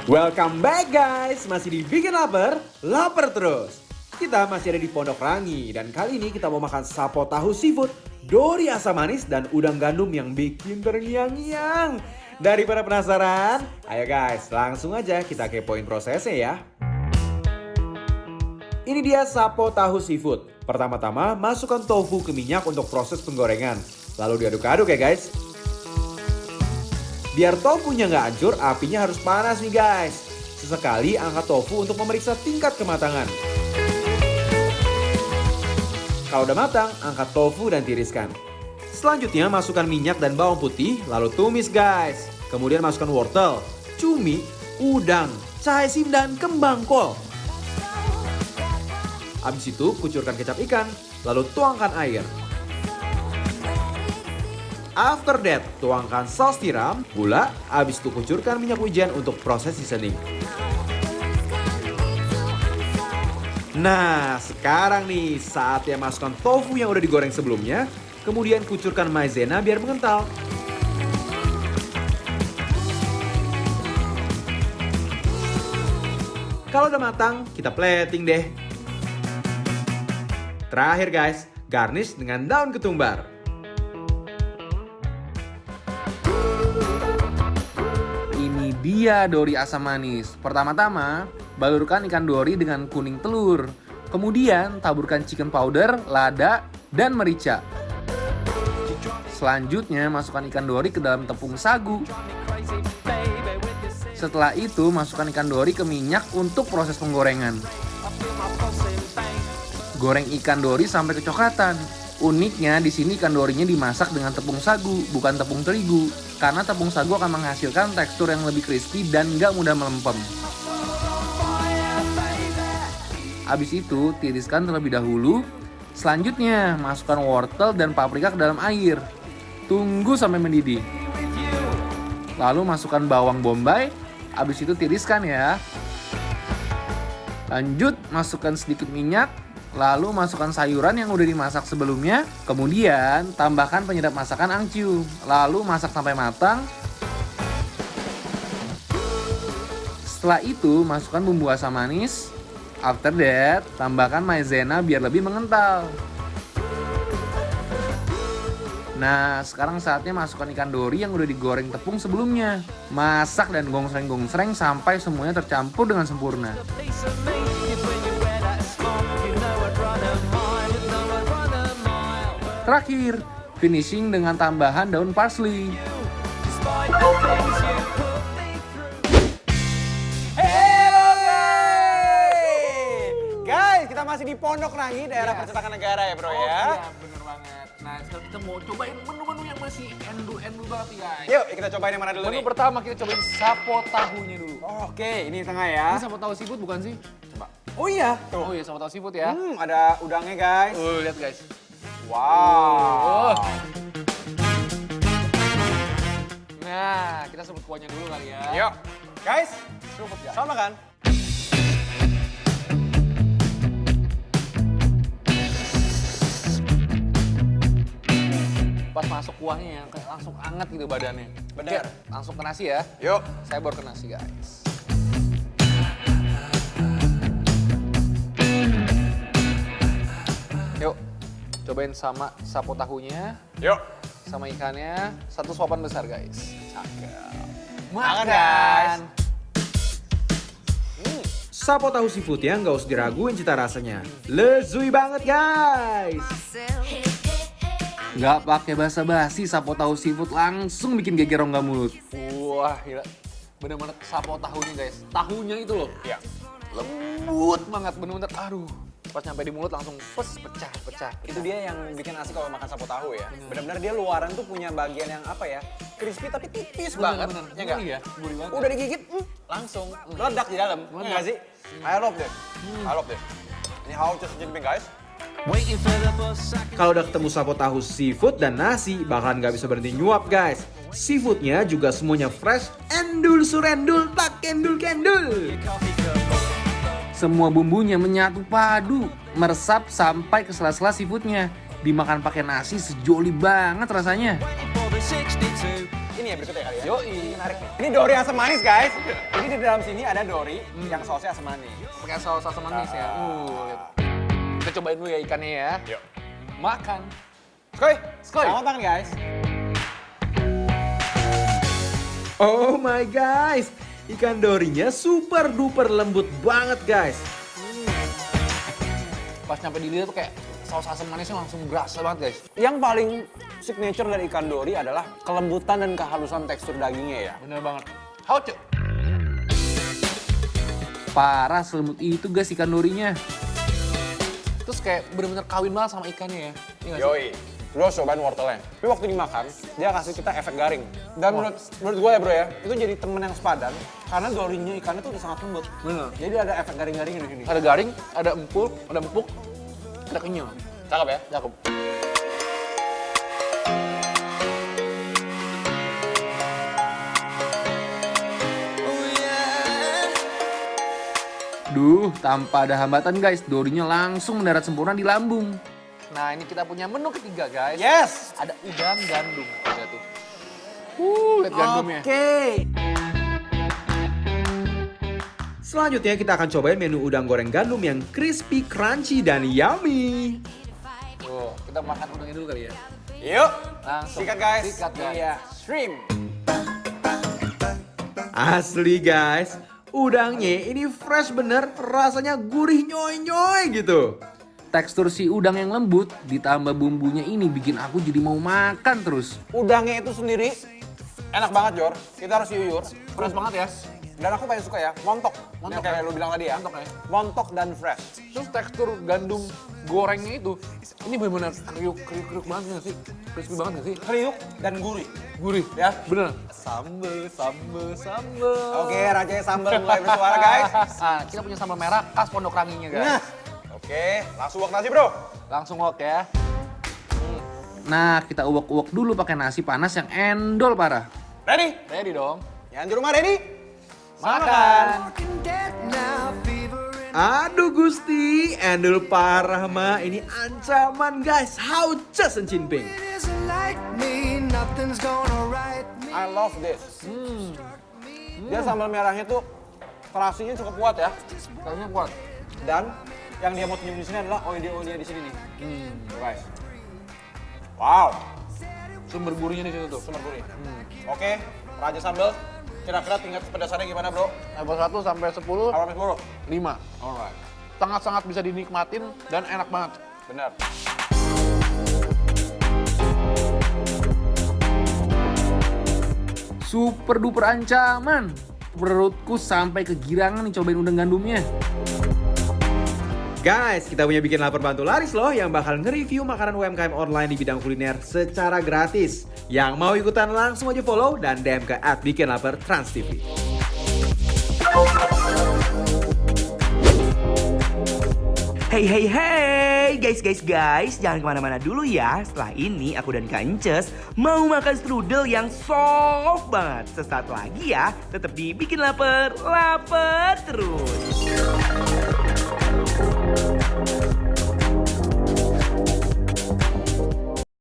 Welcome back guys, masih di Bikin Lapar terus. Kita masih ada di Pondok Rangi dan kali ini kita mau makan sapo tahu seafood, dori asam manis dan udang gandum yang bikin terngiang-ngiang. Daripada penasaran, ayo guys langsung aja kita kepoin prosesnya ya. Ini dia sapo tahu seafood. Pertama-tama masukkan tofu ke minyak untuk proses penggorengan. Lalu diaduk-aduk ya guys. Biar tofunya nggak hancur, apinya harus panas nih guys. Sesekali angkat tofu untuk memeriksa tingkat kematangan. Kalau udah matang, angkat tofu dan tiriskan. Selanjutnya masukkan minyak dan bawang putih, lalu tumis guys. Kemudian masukkan wortel, cumi, udang, cai sim dan kembang kol. Habis itu kucurkan kecap ikan, lalu tuangkan air. After that, tuangkan saus tiram, gula, habis itu kucurkan minyak wijen untuk proses seasoning. Nah, sekarang nih saatnya masukkan tofu yang udah digoreng sebelumnya, kemudian kucurkan maizena biar mengental. Kalau udah matang, kita plating deh. Terakhir guys, garnish dengan daun ketumbar. Ini dia dori asam manis. Pertama-tama, balurkan ikan dori dengan kuning telur. Kemudian, taburkan chicken powder, lada, dan merica. Selanjutnya, masukkan ikan dori ke dalam tepung sagu. Setelah itu, masukkan ikan dori ke minyak untuk proses penggorengan. Goreng ikan dori sampai kecoklatan. Uniknya di sini ikan dorinya dimasak dengan tepung sagu, bukan tepung terigu. Karena tepung sagu akan menghasilkan tekstur yang lebih crispy dan nggak mudah melempem. Habis itu, tiriskan terlebih dahulu. Selanjutnya, masukkan wortel dan paprika ke dalam air. Tunggu sampai mendidih. Lalu masukkan bawang bombay. Habis itu tiriskan ya. Lanjut, masukkan sedikit minyak. Lalu masukkan sayuran yang udah dimasak sebelumnya. Kemudian tambahkan penyedap masakan angciu. Lalu masak sampai matang. Setelah itu masukkan bumbu asam manis. After that tambahkan maizena biar lebih mengental. Nah, sekarang saatnya masukkan ikan dori yang udah digoreng tepung sebelumnya. Masak dan gongsreng-gongsreng sampai semuanya tercampur dengan sempurna. Terakhir, finishing dengan tambahan daun parsley. Guys, kita masih di Pondok Rangi, daerah Percetakan Negara ya bro ya. Iya, bener banget. Nah, sekarang kita mau cobain menu-menu yang masih endul banget guys. Yuk, kita cobain yang mana dulu Menu nih? pertama kita cobain sapo tahunya dulu. Oke, ini tengah ya. Ini sapo tahu seafood bukan sih? Coba. Oh iya, tuh. Oh iya, sapo tahu seafood ya. Ada udangnya guys. Lihat guys. Wow. Nah, kita sebut kuahnya dulu kali ya. Yuk, guys, Seruput ya. sama kan? Pas masuk kuahnya yang kayak langsung anget gitu badannya. Bener. Oke, langsung ke nasi ya. Yuk. Saya baru ke nasi guys. Yuk, cobain sama sapo tahunya, Yuk. sama ikannya, satu suapan besar guys. Cakep. Makan guys. Sapo tahu seafood ya, nggak usah diraguin cita rasanya. Lezui banget guys. Nggak pakai basa-basi, sapo tahu seafood langsung bikin geger rongga mulut. Wah, gila. Bener-bener sapo tahunya guys. Tahunya itu loh. Iya. Lembut banget, bener-bener aduh. Pas nyampe di mulut langsung pecah. Itu dia yang bikin asik kalau makan sapo tahu ya. Benar-benar dia luaran tuh punya bagian yang apa ya? Crispy tapi tipis banget. Bener. Ya enggak? Iya, gurih banget. Udah digigit, langsung meledak di dalam. Meledak. Enggak sih? I love that. I love that. Ini how just jinping guys. Kalau udah ketemu sapo tahu seafood dan nasi, bakalan nggak bisa berhenti nyuap guys. Seafoodnya juga semuanya fresh, endul surendul, tak kendul. Semua bumbunya menyatu padu, meresap sampai ke sela-sela seafoodnya. Dimakan pakai nasi sejoli banget rasanya. Ini ini ya berikutnya kali ya. Yoi. Ini menarik nih. Ini Dori asam manis guys. Jadi di dalam sini ada Dori yang sausnya asam manis. Pakai saus asam manis ya. Lihat. Kita cobain dulu ya ikannya ya. Yuk. Makan. Skoy. Skoy. Selamat makan guys. Oh my guys, ikan dorinya super duper lembut banget guys. Pas nyampe di lidah tuh kayak saus asam manisnya langsung berasa banget guys. Yang paling signature dari ikan Dori adalah kelembutan dan kehalusan tekstur dagingnya ya. Bener banget. Haucu. Parah selembut itu guys ikan dorinya. Terus kayak bener-bener kawin banget sama ikannya ya. Iya nggak sih? Yoi. Bro, cobain wortelnya. Tapi waktu dimakan, dia kasih kita efek garing. Dan menurut gue ya bro ya, itu jadi temen yang sepadan. Karena dorinya ikannya tuh udah sangat lembut. Bener. Jadi ada efek garing-garingnya di sini. Ada garing, ada empuk, ada kenyal. Cakep ya? Cakep. Duh, tanpa ada hambatan guys, dorinya langsung mendarat sempurna di lambung. Nah, ini kita punya menu ketiga guys. Yes! Ada udang gandum. Lihat tuh. Lihat gandumnya. Selanjutnya kita akan cobain menu udang goreng gandum yang crispy, crunchy, dan yummy. Tuh, kita makan udangnya dulu kali ya. Yuk! Langsung. Sikat guys. Sikat guys. Iya, shrimp. Asli guys, udangnya ini fresh bener, rasanya gurih nyoy-nyoy gitu. Tekstur si udang yang lembut ditambah bumbunya ini bikin aku jadi mau makan terus. Udangnya itu sendiri enak banget Jor. Kita harus yuyur. Fresh banget ya. Dan aku paling suka ya, montok. Montok Yang kayak ya? lu bilang tadi ya. Montok ya? Montok dan fresh. Terus tekstur gandum gorengnya itu, ini benar-benar kriuk banget nggak sih? Crispy banget nggak sih? Kriuk dan gurih. Gurih. Ya. Bener. Sambel. Oke, rajanya sambal mulai bersuara guys. Nah, kita punya sambal merah khas Pondok Ranginya guys. Nah. Oke, langsung wok nasi bro. Langsung wok ya. Nah, kita uwek-uwek dulu pakai nasi panas yang endol parah. Ready? Ready dong. Yang di rumah ready? Makan. Aduh Gusti, endul parah mah ini ancaman guys. Hauce Sencin-ping. I love this. Dia sambal merahnya tuh terasinya cukup kuat ya. Rasanya kuat. Dan yang dia mau tunjukin di sini adalah oil-oilnya di sini nih. Tuh, guys. Wow, Sumber gurihnya di situ tuh. sumber gurih. Oke, raja sambal. Kira-kira tingkat kepedasannya gimana bro? Level 1 sampai 10, Awalnya 10? 5. Alright. Sangat-sangat bisa dinikmatin dan enak banget. Benar. Super duper ancaman. Perutku sampai kegirangan nih cobain udang gandumnya. Guys, kita punya bikin lapar bantu laris loh yang bakal nge-review makanan UMKM online di bidang kuliner secara gratis. Yang mau ikutan langsung aja follow dan DM ke @bikinlapertransTV. Hey guys, jangan kemana-mana dulu ya. Setelah ini aku dan Kak Inces mau makan strudel yang soft banget. Sesaat lagi ya, tetap dibikin lapar terus.